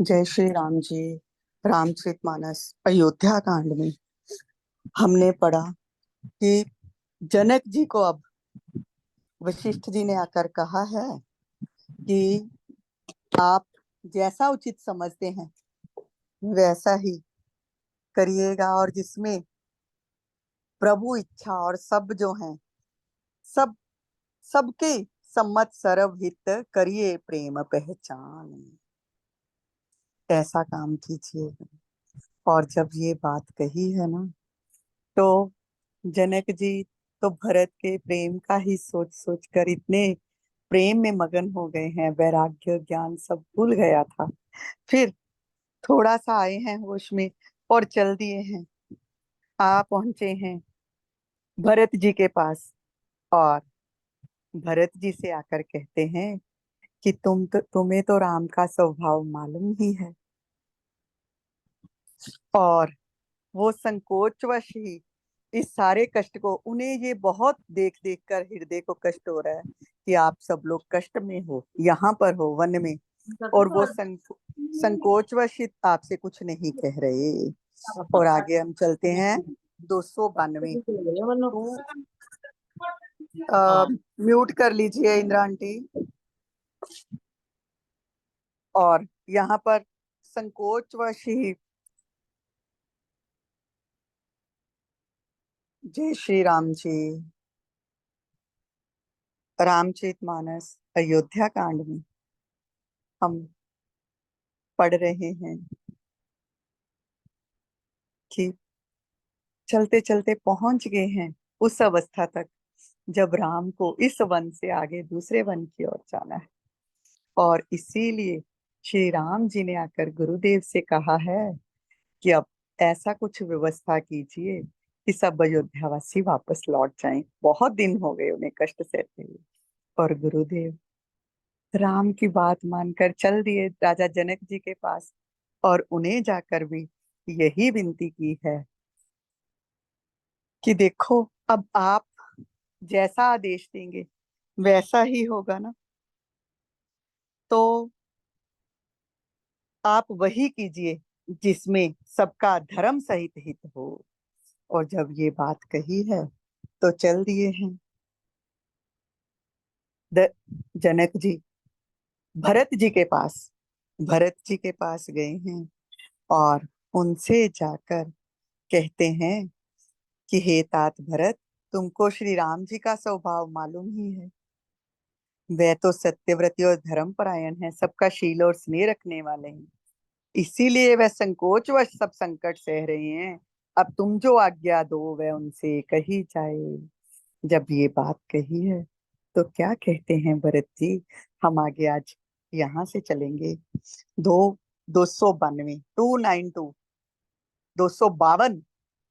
जय श्री राम जी। रामचरितमानस अयोध्या कांड में हमने पढ़ा कि जनक जी को अब वशिष्ठ जी ने आकर कहा है कि आप जैसा उचित समझते हैं वैसा ही करिएगा, और जिसमें प्रभु इच्छा और सब जो हैं सब सबके सम्मत सर्वहित करिए प्रेम पहचान, ऐसा काम कीजिए। और जब ये बात कही है ना, तो जनक जी तो भरत के प्रेम का ही सोच सोच कर इतने प्रेम में मगन हो गए हैं, वैराग्य ज्ञान सब भूल गया था। फिर थोड़ा सा आए हैं होश में और चल दिए हैं। आ पहुंचे हैं भरत जी के पास, और भरत जी से आकर कहते हैं कि तुम्हें तो राम का स्वभाव मालूम ही है, और वो संकोचवश ही इस सारे कष्ट को, उन्हें ये बहुत देख देख कर हृदय को कष्ट हो रहा है कि आप सब लोग कष्ट में हो, यहाँ पर हो वन में, और वो संकोचवश आपसे कुछ नहीं कह रहे। और आगे हम चलते हैं 292। म्यूट कर लीजिए इंदिरा आंटी। और यहाँ पर संकोचवश ही, जय श्री राम जी। रामचरितमानस अयोध्या कांड में हम पढ़ रहे हैं कि चलते चलते पहुंच गए हैं उस अवस्था तक जब राम को इस वन से आगे दूसरे वन की ओर जाना है। और इसीलिए श्री राम जी ने आकर गुरुदेव से कहा है कि अब ऐसा कुछ व्यवस्था कीजिए कि सब अयोध्यावासी वापस लौट जाएं। बहुत दिन हो गए उन्हें कष्ट सहते हुए। और गुरुदेव राम की बात मानकर चल दिए राजा जनक जी के पास, और उन्हें जाकर भी यही विनती की है कि देखो, अब आप जैसा आदेश देंगे वैसा ही होगा ना, तो आप वही कीजिए जिसमें सबका धर्म सहित हित हो। और जब ये बात कही है तो चल दिए हैं द जनक जी भरत जी के पास। भरत जी के पास गए हैं और उनसे जाकर कहते हैं कि हे तात भरत, तुमको श्री राम जी का स्वभाव मालूम ही है। वह तो सत्यव्रती और धर्मपरायण है, सबका शील और स्नेह रखने वाले हैं, इसीलिए वह संकोचवश सब संकट सह रहे हैं। अब तुम जो आज्ञा दो वह उनसे कही जाए। जब ये बात कही है तो क्या कहते हैं भरत जी, हम आगे आज यहाँ से चलेंगे। दो 292 252,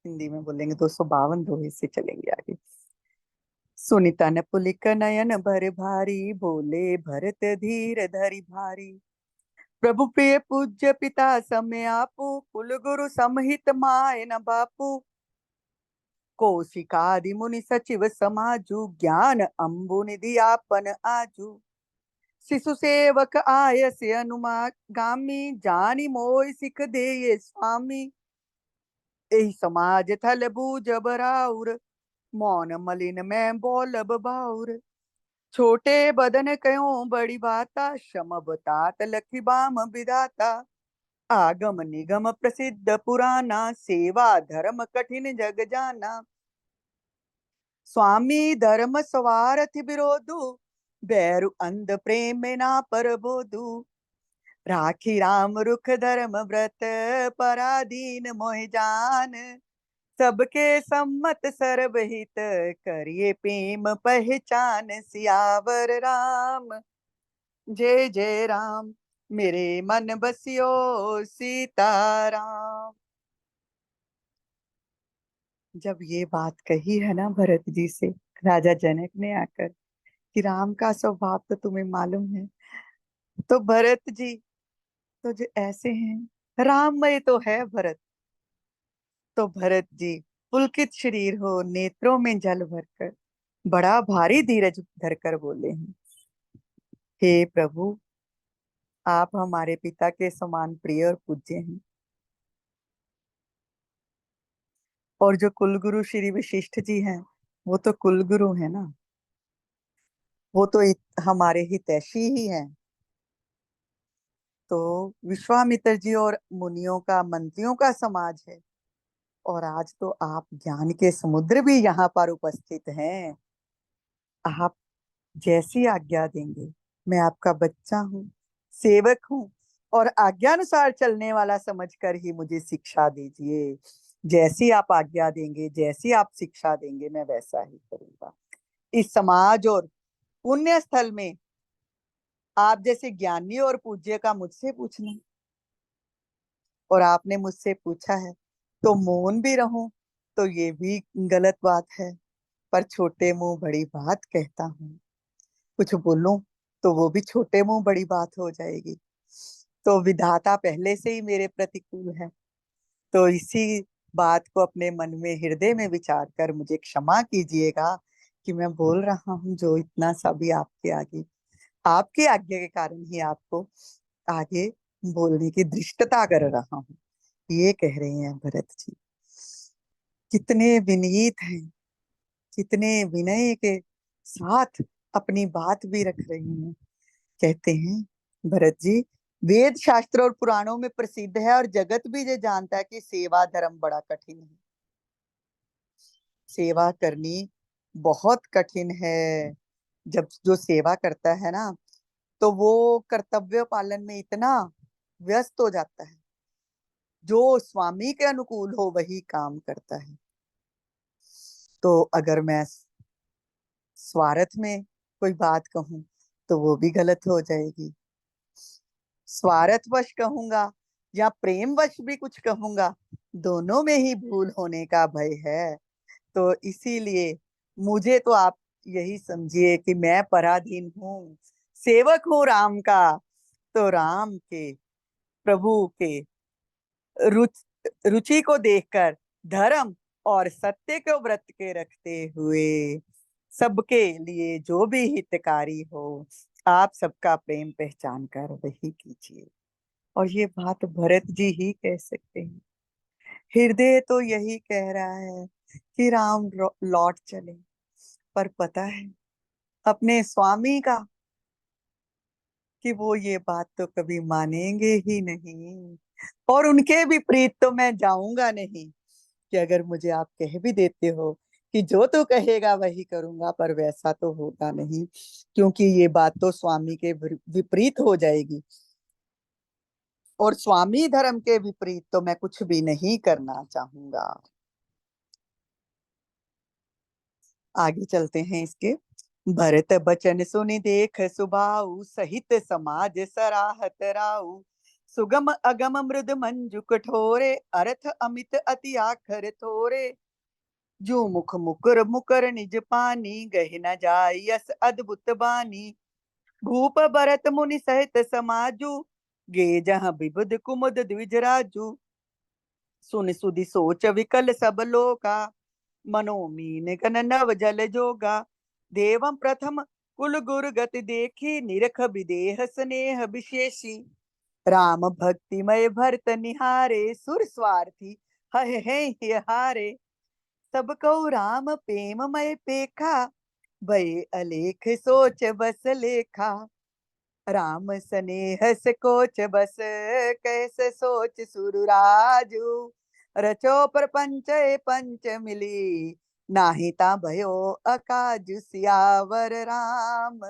हिंदी में बोलेंगे 252 दोहे से चलेंगे आगे। सुनितन पुलिक नयन भर भारी, बोले भरत धीर धरि भारी। प्रभु प्रिय पूज्य पिता समय आपू, कुल गुरु समहित माय न बापू। कौशिकादि मुनि सचिव समाजु, ज्ञान अम्बु निधि आपन आजू। शिशु सेवक आयस अनुगामी, जानी मोय सिख दे ये स्वामी। एहि समाज थल बूझ बराउर, मौन मलिन में बोलब बाउर। छोटे बदन कयो बड़ी बाता, शम तात लखी बाम विधाता। आगम निगम प्रसिद्ध पुराना, सेवा धर्म कठिन जग जाना। स्वामी धर्म स्वार्थ विरोधु, बैरु अंध प्रेम ना पर बोधु। राखी राम रुख धर्म व्रत, पराधीन मोहि जान। सबके सम्मत सर्वहित, करिए प्रेम पहचान। सियावर राम जय जय राम, मेरे मन बसियो सीताराम। जब ये बात कही है ना भरत जी से राजा जनक ने आकर कि राम का स्वभाव तो तुम्हें मालूम है, तो भरत जी तो जो ऐसे हैं, राममय तो है भरत। तो भरत जी पुलकित शरीर हो, नेत्रों में जल भरकर बड़ा भारी धीरज धरकर बोले हैं, हे प्रभु, आप हमारे पिता के समान प्रिय और पूज्य हैं। और जो कुलगुरु श्री वशिष्ठ जी हैं, वो तो कुलगुरु है ना। वो तो हमारे हितैषी ही हैं। तो विश्वामित्र जी और मुनियों का, मंत्रियों का समाज है। और आज तो आप ज्ञान के समुद्र भी यहाँ पर उपस्थित हैं। आप जैसी आज्ञा देंगे। मैं आपका बच्चा हूँ, सेवक हूँ, और आज्ञानुसार चलने वाला समझकर ही मुझे शिक्षा दीजिए। जैसी आप आज्ञा देंगे, जैसी आप शिक्षा देंगे, मैं वैसा ही करूंगा। इस समाज और पुण्य स्थल में आप जैसे ज्ञानी और पूज्य का मुझसे पूछना, और आपने मुझसे पूछा है तो मौन भी रहूं, तो ये भी गलत बात है। पर छोटे मुंह बड़ी बात कहता हूँ। कुछ बोलूं तो वो भी छोटे मुंह बड़ी बात हो जाएगी। तो विधाता पहले से ही मेरे प्रतिकूल है। तो इसी बात को अपने मन में, हृदय में विचार कर मुझे क्षमा कीजिएगा कि मैं बोल रहा हूँ जो इतना सा भी आपके आगे, आपकी आज्ञा के कारण ही आपको आगे बोलने की धृष्टता कर रहा हूँ। ये कह रहे हैं भरत जी। कितने विनीत हैं, कितने विनय के साथ अपनी बात भी रख रही हैं। कहते हैं भरत जी, वेद शास्त्र और पुराणों में प्रसिद्ध है और जगत भी ये जानता है कि सेवा धर्म बड़ा कठिन है। सेवा करनी बहुत कठिन है। जब जो सेवा करता है ना, तो वो कर्तव्य पालन में इतना व्यस्त हो जाता है। जो स्वामी के अनुकूल हो वही काम करता है। तो अगर मैं स्वार्थ में कोई बात कहूं तो वो भी गलत हो जाएगी। स्वार्थवश कहूंगा या प्रेमवश भी कुछ कहूंगा, दोनों में ही भूल होने का भय है। तो इसीलिए मुझे तो आप यही समझिए कि मैं पराधीन हूँ, सेवक हूँ राम का। तो राम के, प्रभु के रुचि को देखकर, धर्म और सत्य को व्रत के रखते हुए, सबके लिए जो भी हितकारी हो, आप सबका प्रेम पहचान कर वही कीजिए। और ये बात भरत जी ही कह सकते हैं। हृदय तो यही कह रहा है कि राम लौट चले। पर पता है अपने स्वामी का कि वो ये बात तो कभी मानेंगे ही नहीं। और उनके विपरीत तो मैं जाऊंगा नहीं। कि अगर मुझे आप कह भी देते हो कि जो तू कहेगा वही करूंगा, पर वैसा तो होगा नहीं, क्योंकि ये बात तो स्वामी के विपरीत हो जाएगी। और स्वामी धर्म के विपरीत तो मैं कुछ भी नहीं करना चाहूंगा। आगे चलते हैं इसके। भरत बचन सुनि देख सुबाऊ, सहित समाज सराहत राऊ। सुगम अगम मृद मंजु कठोरे, अर्थ अमित अति आखर थोरे। जो मुख मुकर मुकर निज पानी, गहि न जाय यस अद्भुत बानी। भूप भरत मुनि सहित समाजू, गे जहाँ विबुध कुमुद द्विज राजू। सुन सुधि सोच विकल सब लोका, मनोमीन गण नव जल जोगा। देवम प्रथम कुल गुर गति देखी, निरख विदेह स्नेह विशेषी। राम भक्तिमय भरत निहारे, सुर स्वार्थी है हारे। सब कौ राम प्रेममय पेखा, भय अलेख सोच बस लेखा। राम स्नेह से कोच बस, कैसे सोच सुरराजू। रचो प्रपंच पंच मिली, नाही ता भयो अकाज सियावर राम।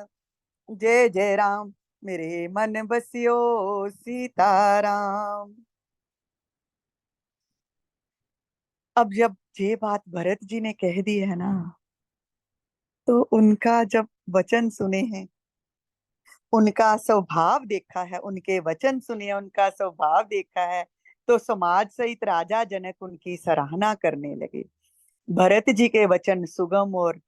जय जय राम, मेरे मन बसियो सीताराम। अब जब ये बात भरत जी ने कह दी है ना, तो उनका जब वचन सुने हैं, उनका स्वभाव देखा है, उनके वचन सुने, उनका स्वभाव देखा है, तो समाज सहित राजा जनक उनकी सराहना करने लगे। भरत जी के वचन सुगम और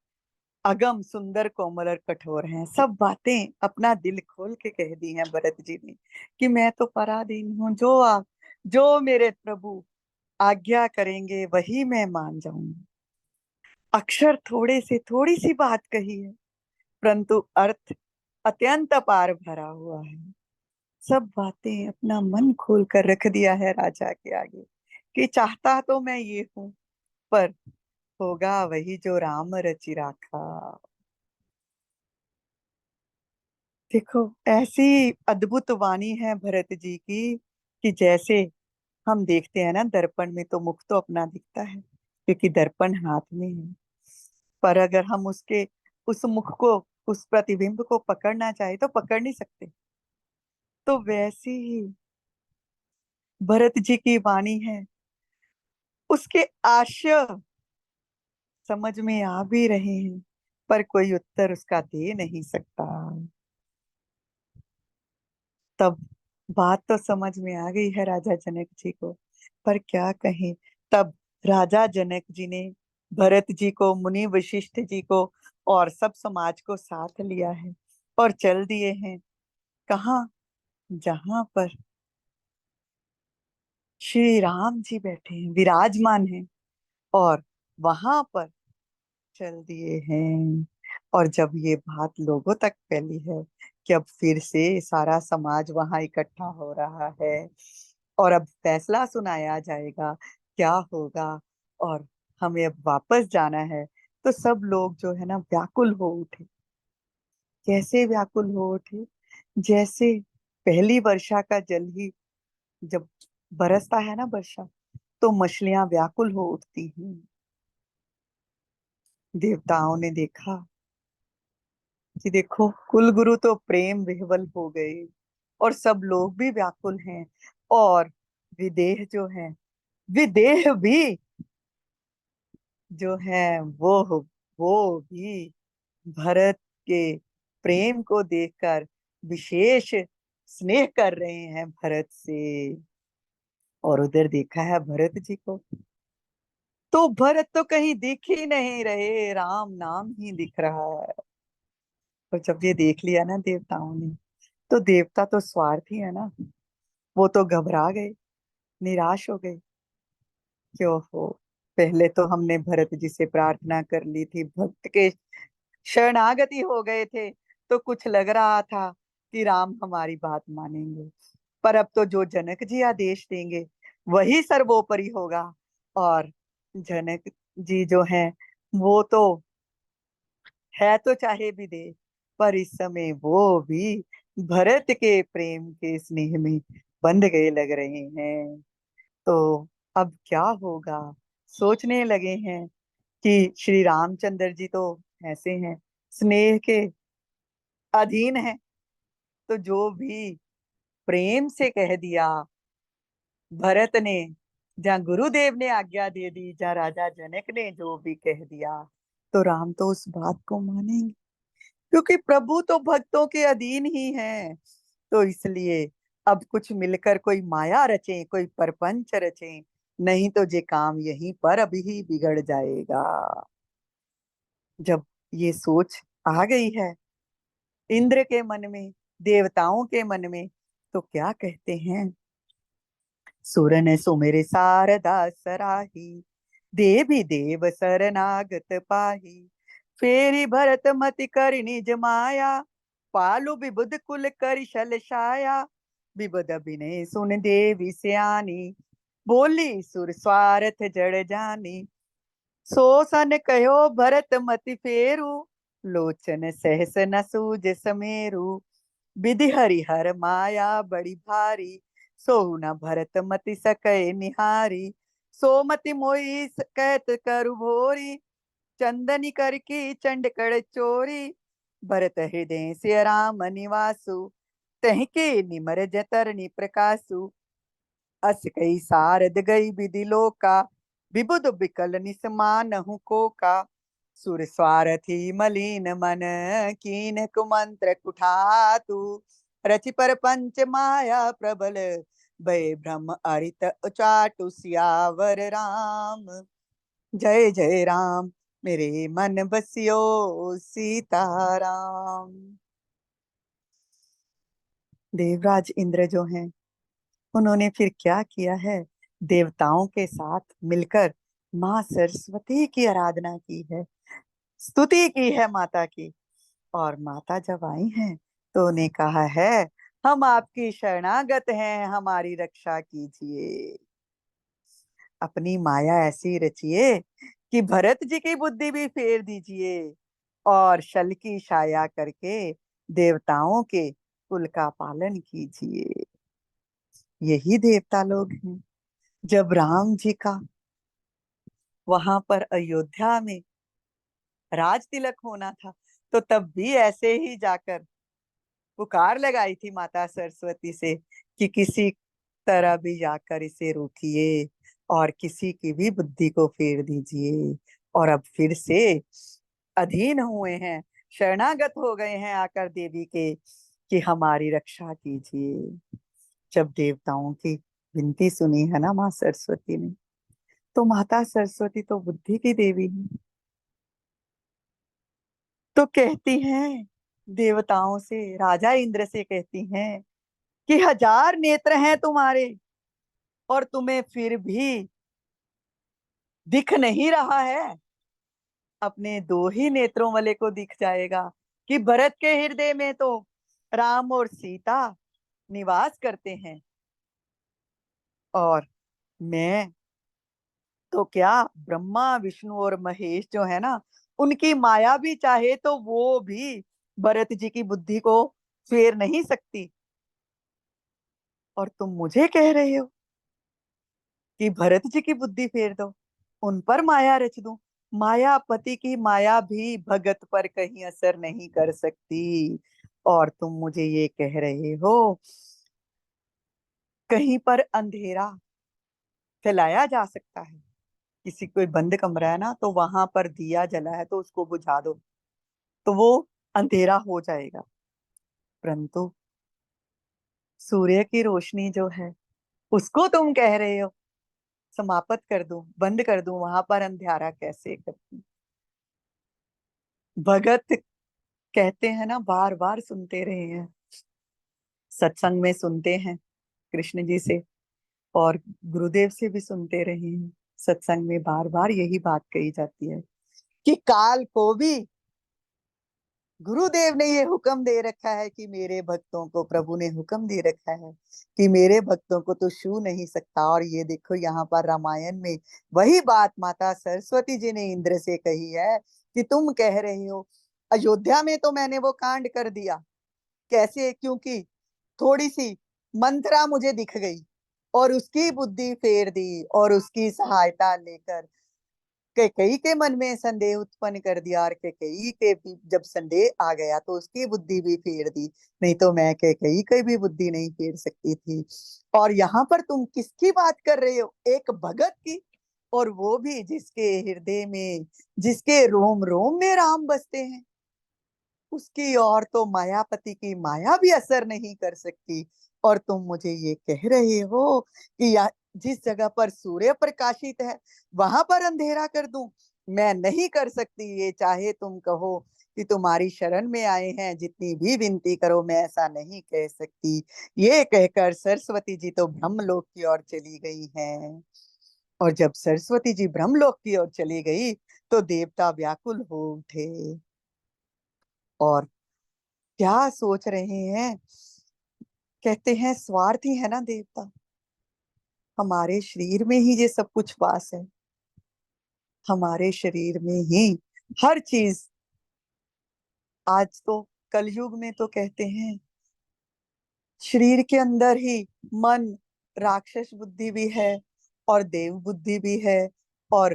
अगम, सुंदर, कोमल और कठोर हैं। सब बातें अपना दिल खोल के कह दी हैं भरत जी ने कि मैं तो पराधीन हूँ। जो आप, जो मेरे प्रभु आज्ञा करेंगे वही मैं मान जाऊंगी। अक्षर थोड़े से थोड़ी सी बात कही है, परंतु अर्थ अत्यंत पार भरा हुआ है। सब बातें अपना मन खोल कर रख दिया है राजा के आगे कि चाहता तो मैं ये हूं, पर होगा वही जो राम रचि राखा। देखो, ऐसी अद्भुत वाणी है भरत जी की कि जैसे हम देखते हैं ना दर्पण में, तो मुख तो अपना दिखता है क्योंकि दर्पण हाथ में है। पर अगर हम उसके उस मुख को, उस प्रतिबिंब को पकड़ना चाहे तो पकड़ नहीं सकते। तो वैसी ही भरत जी की वाणी है, उसके आशय समझ में आ भी रहे हैं, पर कोई उत्तर उसका दे नहीं सकता। तब बात तो समझ में आ गई है राजा जनक जी को, पर क्या कहें। तब राजा जनक जी ने भरत जी को, मुनि वशिष्ठ जी को और सब समाज को साथ लिया है और चल दिए हैं कहाँ, जहां पर श्री राम जी बैठे हैं, विराजमान हैं, और वहां पर चल दिए हैं। और जब ये बात लोगों तक फैली है कि अब फिर से सारा समाज वहां इकट्ठा हो रहा है और अब फैसला सुनाया जाएगा, क्या होगा, और हमें अब वापस जाना है, तो सब लोग जो है ना व्याकुल हो उठे। कैसे व्याकुल हो उठे? जैसे पहली वर्षा का जल ही जब बरसता है ना वर्षा, तो मछलियां व्याकुल हो उठती हैं। देवताओं ने देखा कि देखो, कुलगुरु तो प्रेम विह्वल हो गए और सब लोग भी व्याकुल हैं, और विदेह जो है, विदेह भी जो है, वो भी भरत के प्रेम को देखकर विशेष स्नेह कर रहे हैं भरत से। और उधर देखा है भरत जी को, तो भरत तो कहीं दिख ही नहीं रहे, राम नाम ही दिख रहा है। और जब ये देख लिया ना देवताओं ने, तो देवता तो स्वार्थी है ना, वो तो घबरा गए, निराश हो गए। क्यों हो, पहले तो हमने भरत जी से प्रार्थना कर ली थी, भक्त के शरणागति हो गए थे, तो कुछ लग रहा था कि राम हमारी बात मानेंगे। पर अब तो जो जनक जी आदेश देंगे वही सर्वोपरि होगा। और जनक जी जो हैं, वो तो है तो चाहे भी दे, पर इस समय वो भी भरत के प्रेम के स्नेह में बंध गए लग रहे हैं। तो अब क्या होगा, सोचने लगे हैं कि श्री रामचंद्र जी तो ऐसे हैं, स्नेह के अधीन है, तो जो भी प्रेम से कह दिया भरत ने, जहाँ गुरुदेव ने आज्ञा दे दी, जहाँ राजा जनक ने जो भी कह दिया, तो राम तो उस बात को मानेंगे, क्योंकि प्रभु तो भक्तों के अधीन ही हैं। तो इसलिए अब कुछ मिलकर कोई माया रचे, कोई परपंच रचे, नहीं तो जे काम यहीं पर अभी ही बिगड़ जाएगा। जब ये सोच आ गई है इंद्र के मन में, देवताओं के मन में, तो क्या कहते हैं। सुरन सुमिर सारदा सराही, देवी देव सरनागत पाही, फेरी भरत मति कर निज माया, पालु विबुध कुल कर शल छाया, विबुध विनय सुन देवी सयानी, बोली सुर स्वार्थ जड़ जानी, सो सन कहो भरत मति फेरू, लोचन सहस न सूझ समेरू, विधि हरिहर माया बड़ी भारी, सोहु न भरत मति सकै निहारी, सोमति मोहि कहत करु भोरी, चंदनी कर की चंडकड़ चोरी, भरत हृदय से राम निवासु, तह के निमर जतरनि प्रकाशु, अस कई सारद गई विधि लोका, विबुध बिकल निसमानहु को का, सुर स्वारथी मलिन मन, कीन कुमंत्र कुठातु, रचि पर पंच माया प्रबल, भय भ्रम अरित उचाटु सियावर राम। जय जय राम, मेरे मन बसियो सीताराम। देवराज इंद्र जो हैं, उन्होंने फिर क्या किया है, देवताओं के साथ मिलकर माँ सरस्वती की आराधना की है, स्तुति की है माता की। और माता जब आई हैं तो उन्हें कहा है, हम आपकी शरणागत हैं, हमारी रक्षा कीजिए। अपनी माया ऐसी रचिए कि भरत जी की बुद्धि भी फेर दीजिए और शल की छाया करके देवताओं के कुल का पालन कीजिए। यही देवता लोग हैं। जब राम जी का वहां पर अयोध्या में राज तिलक होना था, तो तब भी ऐसे ही जाकर पुकार लगाई थी माता सरस्वती से कि किसी तरह भी जाकर इसे रोकिए और किसी की भी बुद्धि को फेर दीजिए। और अब फिर से अधीन हुए हैं, शरणागत हो गए हैं आकर देवी के कि हमारी रक्षा कीजिए। जब देवताओं की विनती सुनी है ना माँ सरस्वती ने, तो माता सरस्वती तो बुद्धि की देवी है, तो कहती हैं देवताओं से, राजा इंद्र से कहती हैं कि 1000 नेत्र हैं तुम्हारे और तुम्हें फिर भी दिख नहीं रहा है। अपने 2 ही नेत्रों वाले को दिख जाएगा कि भरत के हृदय में तो राम और सीता निवास करते हैं, और मैं तो क्या, ब्रह्मा विष्णु और महेश जो है ना, उनकी माया भी चाहे तो वो भी भरत जी की बुद्धि को फेर नहीं सकती। और तुम मुझे कह रहे हो कि भरत जी की बुद्धि फेर दो, उन पर माया रच दूं। मायापति की माया भी भगत पर कहीं असर नहीं कर सकती। और तुम मुझे ये कह रहे हो, कहीं पर अंधेरा फैलाया जा सकता है। किसी कोई बंद कमरा है ना, तो वहां पर दिया जला है तो उसको बुझा दो, तो वो अंधेरा हो जाएगा। परंतु सूर्य की रोशनी जो है, उसको तुम कह रहे हो समाप्त कर दूं, बंद कर दूं, वहां पर अंधेरा कैसे कर दूं? भगत कहते हैं ना, बार बार सुनते रहे हैं, सत्संग में सुनते हैं कृष्ण जी से, और गुरुदेव से भी सुनते रहे हैं। सत्संग में बार बार यही बात कही जाती है कि काल को भी गुरुदेव ने ये हुक्म दे रखा है कि मेरे भक्तों को, प्रभु ने हुक्म दे रखा है कि मेरे भक्तों को तो छू नहीं सकता। और ये देखो यहाँ पर रामायण में वही बात माता सरस्वती जी ने इंद्र से कही है कि तुम कह रहे हो अयोध्या में तो मैंने वो कांड कर दिया। कैसे? क्योंकि थोड़ी सी मंत्रा मुझे दिख गई और उसकी बुद्धि फेर दी, और उसकी सहायता लेकर कैकेयी के मन में संदेह उत्पन्न कर दिया, और कैकेयी के भी जब संदेह आ गया तो उसकी बुद्धि भी फेर दी। नहीं तो मैं कैकेयी की भी बुद्धि नहीं फेर सकती थी। और यहाँ पर तुम किसकी बात कर रहे हो? एक भगत की, और वो भी जिसके हृदय में, जिसके रोम रोम में राम बसते हैं, उसकी और तो मायापति की माया भी असर नहीं कर सकती। और तुम मुझे ये कह रहे हो कि या जिस जगह पर सूर्य प्रकाशित है वहां पर अंधेरा कर दूं? मैं नहीं कर सकती ये, चाहे तुम कहो कि तुम्हारी शरण में आए हैं, जितनी भी विनती करो, मैं ऐसा नहीं कह सकती। ये कहकर सरस्वती जी तो ब्रह्मलोक की ओर चली गई हैं। और जब सरस्वती जी ब्रह्मलोक की ओर चली गई, तो देवता व्याकुल हो उठे और क्या सोच रहे हैं। कहते हैं स्वार्थी है ना देवता, हमारे शरीर में ही ये सब कुछ वास है, हमारे शरीर में ही हर चीज। आज तो कलयुग में तो कहते हैं शरीर के अंदर ही मन, राक्षस बुद्धि भी है और देव बुद्धि भी है, और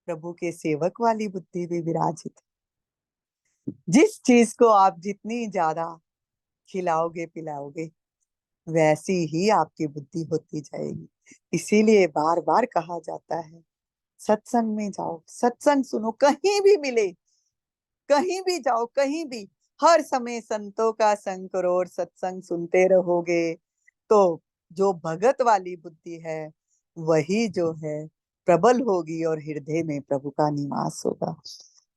प्रभु के सेवक वाली बुद्धि भी विराजित है। जिस चीज को आप जितनी ज्यादा खिलाओगे पिलाओगे, वैसी ही आपकी बुद्धि होती जाएगी। इसीलिए बार बार कहा जाता है सत्संग में जाओ, सत्संग सुनो, कहीं भी मिले, कहीं भी जाओ, कहीं भी, हर समय संतों का संग करो और सत्संग सुनते रहोगे, तो जो भगत वाली बुद्धि है वही जो है प्रबल होगी और हृदय में प्रभु का निवास होगा।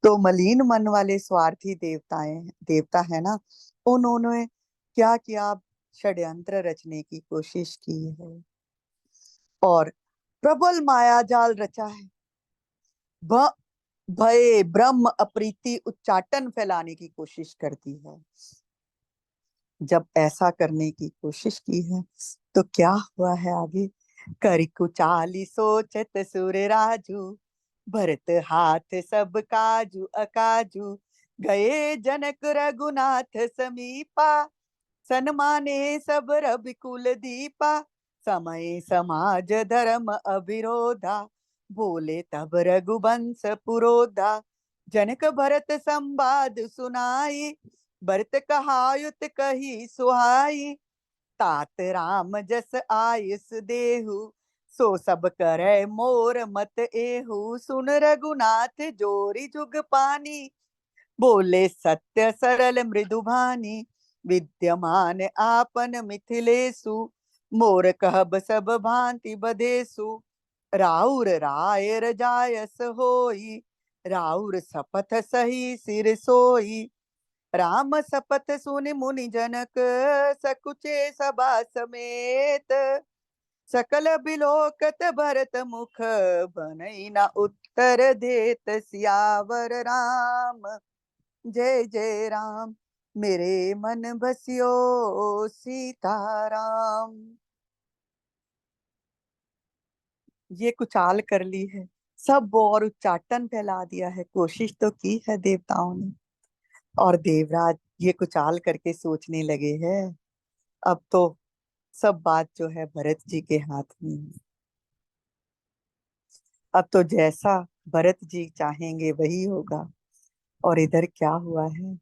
तो मलिन मन वाले स्वार्थी देवता है ना, उन्होंने क्या किया? षड्यंत्र रचने की कोशिश की है और प्रबल माया जाल रचा है। भ भय ब्रह्म अप्रीति उच्चाटन फैलाने की कोशिश करती है। जब ऐसा करने की कोशिश की है तो क्या हुआ है आगे। कर कुचाली सोचत सुर राजू, भरत हाथ सब काजू अकाजू, गए जनक रघुनाथ समीपा, सन्माने सब रविकुल दीपा, समय समाज धर्म अविरोधा, बोले तब रघुवंश पुरोधा, जनक भरत संवाद सुनाई, भरत कहायुत कही सुहाई, तात राम जस आयुष देहु, सो सब करे मोर मत एहु, सुन रघुनाथ जोरी जुग पानी, बोले सत्य सरल मृदु भानी, विद्यमान आपन मिथिलेसु, मोर कहब सब भांति बधेसु, राउर राय रजायस होई, राउर सपथ सही सिर सोई, राम सपथ सुनि मुनि जनक, सकुचे सभा समेत, सकल बिलोकत भरत मुख, बनई न उत्तर देत, सियावर राम जय जय राम, मेरे मन बसियो सीताराम। ये कुचाल कर ली है सब और उच्चाटन फैला दिया है, कोशिश तो की है देवताओं ने। और देवराज ये कुचाल करके सोचने लगे हैं अब तो सब बात जो है भरत जी के हाथ में है। अब तो जैसा भरत जी चाहेंगे वही होगा। और इधर क्या हुआ है,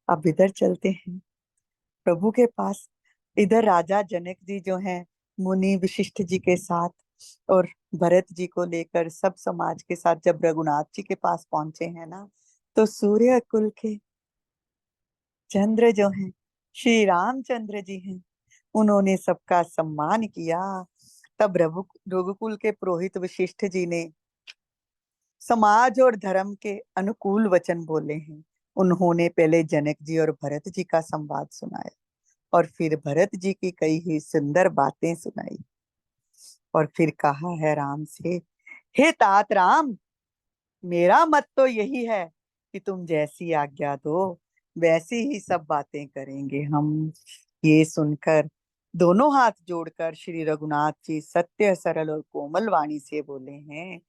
अब इधर चलते हैं प्रभु के पास। इधर राजा जनक जी जो हैं मुनि वशिष्ठ जी के साथ और भरत जी को लेकर सब समाज के साथ जब रघुनाथ जी के पास पहुंचे हैं ना, तो सूर्य कुल के चंद्र जो हैं श्री रामचंद्र जी हैं, उन्होंने सबका सम्मान किया। तब रघुकुल के पुरोहित वशिष्ठ जी ने समाज और धर्म के अनुकूल वचन बोले हैं। उन्होंने पहले जनक जी और भरत जी का संवाद सुनाया और फिर भरत जी की कई ही सुंदर बातें सुनाई, और फिर कहा है राम से, हे तात राम, मेरा मत तो यही है कि तुम जैसी आज्ञा दो वैसी ही सब बातें करेंगे हम। ये सुनकर दोनों हाथ जोड़कर श्री रघुनाथ जी सत्य सरल और कोमल वाणी से बोले हैं,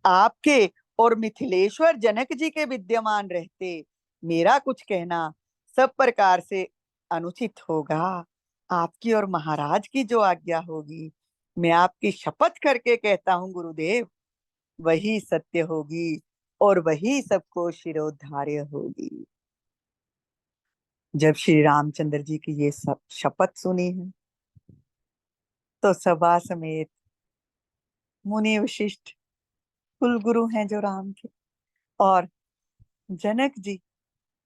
आपके और मिथिलेश्वर जनक जी के विद्यमान रहते मेरा कुछ कहना सब प्रकार से अनुचित होगा। आपकी और महाराज की जो आज्ञा होगी, मैं आपकी शपथ करके कहता हूँ गुरुदेव, वही सत्य होगी और वही सबको शिरोधार्य होगी। जब श्री रामचंद्र जी की ये सब शपथ सुनी है तो सभा समेत मुनि वशिष्ठ कुलगुरु हैं जो राम के, और जनक जी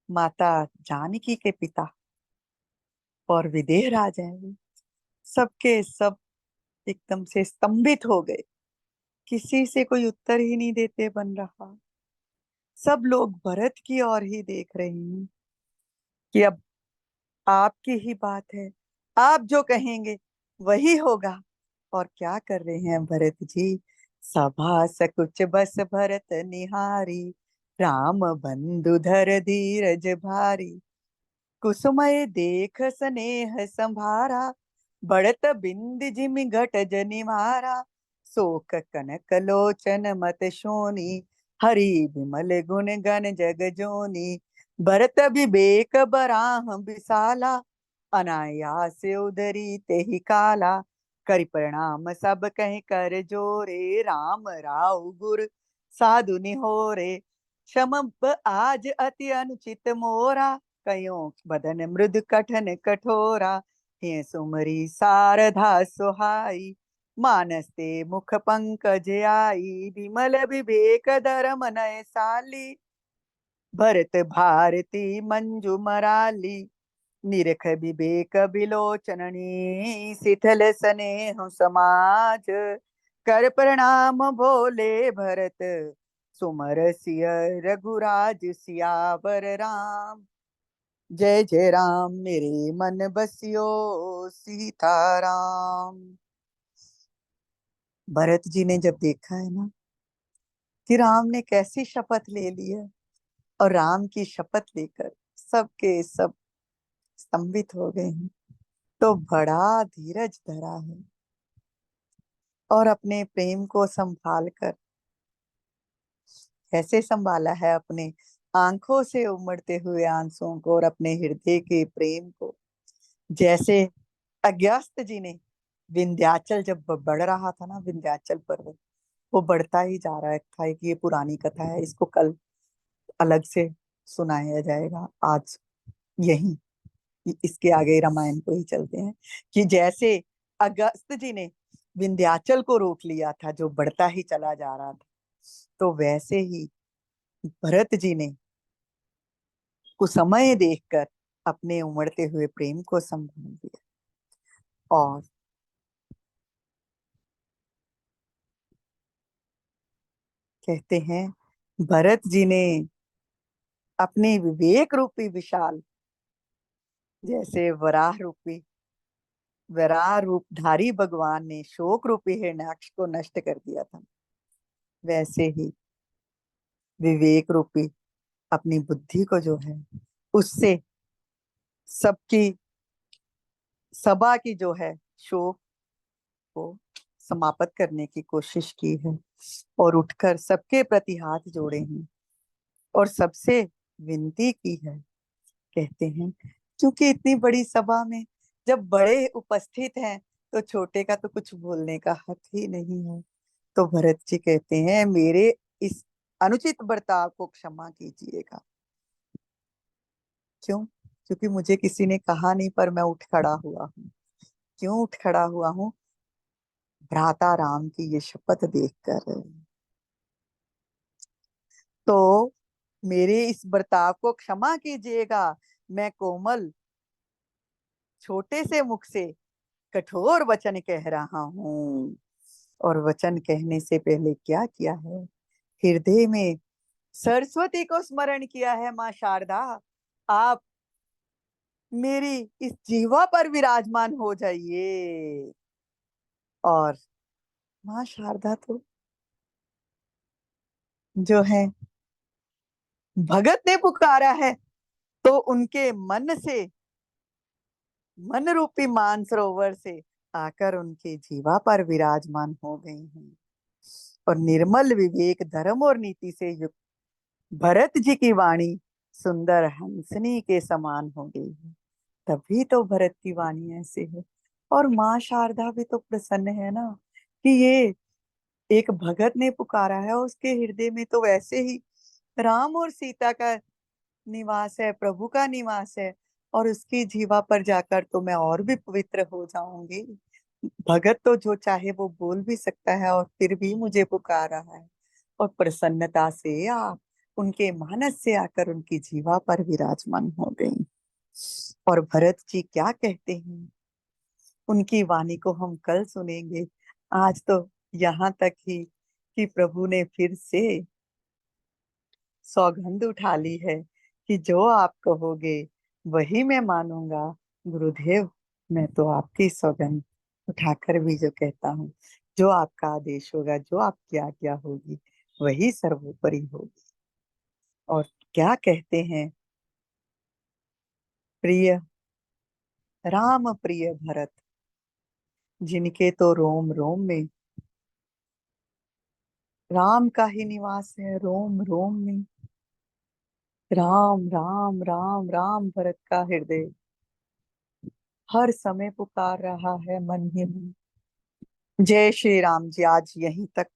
माता जानकी के पिता और विदेह राज हैं वो, सबके सब एकदम से स्तंभित हो गए। किसी से कोई उत्तर ही नहीं देते बन रहा। सब लोग भरत की ओर ही देख रहे हैं कि अब आपकी ही बात है, आप जो कहेंगे वही होगा। और क्या कर रहे हैं भरत जी, सभा सकुच बस भरत निहारी, राम बंधु धर धीरज भारी, कुसुमय देख स्नेह संभारा, बढ़त बिंद जिमि घट जनि मारा, शोक कनक लोचन मत शोनी, हरि विमल गुण गण जग जोनी, भरत विवेक बराह विशाला, अनायास उदरी तेहि काला, करि प्रणाम सब कहि कर जोरे, राम राव गुर साधु निहोरे, क्षम आज अति अनुचित मोरा, कयो बदन मृदु कठन कठोरा, हे सुमरी शारदा सुहाई, मानस ते मुख पंकज आई, विमल विवेक धर्म नय साली, भरत भारती मंजू मराली, निरख विवेक बिलोचननी, शिथिल स्नेह समाज, कर प्रणाम बोले भरत, सुमर सिय रघुराज सियावर राम, जय जय राम, मेरे मन बसियो सीताराम। भरत जी ने जब देखा है ना कि राम ने कैसी शपथ ले ली है, और राम की शपथ लेकर सबके सब स्तंभित हो गए हैं। तो बड़ा धीरज धरा है और अपने प्रेम को संभाल कर, कैसे संभाला है, अपने आंखों से उमड़ते हुए आंसुओं को और अपने हृदय के प्रेम को। जैसे अगस्त्य जी ने, विंध्याचल जब बढ़ रहा था ना, विंध्याचल पर्वत वो बढ़ता ही जा रहा था। कि ये पुरानी कथा है, इसको कल अलग से सुनाया जाएगा। आज यही इसके आगे रामायण को ही चलते हैं। कि जैसे अगस्त्य जी ने विंध्याचल को रोक लिया था जो बढ़ता ही चला जा रहा था, तो वैसे ही भरत जी ने कुछ समय देखकर अपने उमड़ते हुए प्रेम को संभाल दिया। और कहते हैं भरत जी ने अपने विवेक रूपी विशाल, जैसे वराह रूपधारी भगवान ने शोक रूपी हिरण्याक्ष को नष्ट कर दिया था, वैसे ही विवेक रूपी अपनी बुद्धि को जो है, उससे सबकी सभा की जो है शोक को समाप्त करने की कोशिश की है। और उठकर सबके प्रति हाथ जोड़े हैं और सबसे विनती की है। कहते हैं क्योंकि इतनी बड़ी सभा में जब बड़े उपस्थित हैं तो छोटे का तो कुछ बोलने का हक ही नहीं है। तो भरत जी कहते हैं मेरे इस अनुचित बर्ताव को क्षमा कीजिएगा। क्यों? क्योंकि मुझे किसी ने कहा नहीं, पर मैं उठ खड़ा हुआ हूँ। क्यों उठ खड़ा हुआ हूँ? भ्राता राम की ये शपथ देखकर। तो मेरे इस बर्ताव को क्षमा कीजिएगा। मैं कोमल छोटे से मुख से कठोर वचन कह रहा हूँ। और वचन कहने से पहले क्या किया है? हृदय में सरस्वती को स्मरण किया है। माँ शारदा, आप मेरी इस जीवा पर विराजमान हो जाइए। और माँ शारदा तो जो है भगत ने पुकारा है, तो उनके मन से, मन रूपी मानसरोवर से आकर उनके जीवा पर विराजमान हो गई हैं। और निर्मल विवेक धर्म और नीति से युक्त भरत जी की वाणी सुंदर हंसनी के समान हो गई है। तभी तो भरत की वाणी ऐसे है। और माँ शारदा भी तो प्रसन्न है ना, कि ये एक भगत ने पुकारा है, उसके हृदय में तो वैसे ही राम और सीता का निवास है, प्रभु का निवास है। और उसकी जीवा पर जाकर तो मैं और भी पवित्र हो जाऊंगी। भगत तो जो चाहे वो बोल भी सकता है, और फिर भी मुझे पुकार रहा है। और प्रसन्नता से आप उनके मानस से आकर उनकी जीवा पर विराजमान हो गई। और भरत जी क्या कहते हैं, उनकी वाणी को हम कल सुनेंगे। आज तो यहाँ तक ही कि प्रभु ने फिर से सौगंध उठा ली है कि जो आप कहोगे वही मैं मानूंगा। गुरुदेव, मैं तो आपकी सौगंध उठाकर भी जो कहता हूँ, जो आपका आदेश होगा, जो आपकी आज्ञा होगी, वही सर्वोपरि होगी। और क्या कहते हैं, प्रिय राम प्रिय भरत, जिनके तो रोम रोम में राम का ही निवास है, रोम रोम में राम राम राम राम। भरत का हृदय हर समय पुकार रहा है मन ही मन, जय श्री राम जी। आज यहीं तक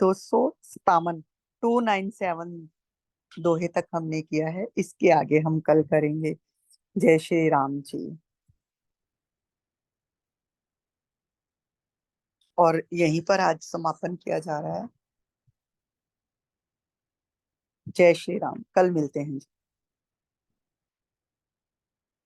257, 297 दोहे तक हमने किया है। इसके आगे हम कल करेंगे। जय श्री राम जी। और यहीं पर आज समापन किया जा रहा है। जय श्री राम, कल मिलते हैं।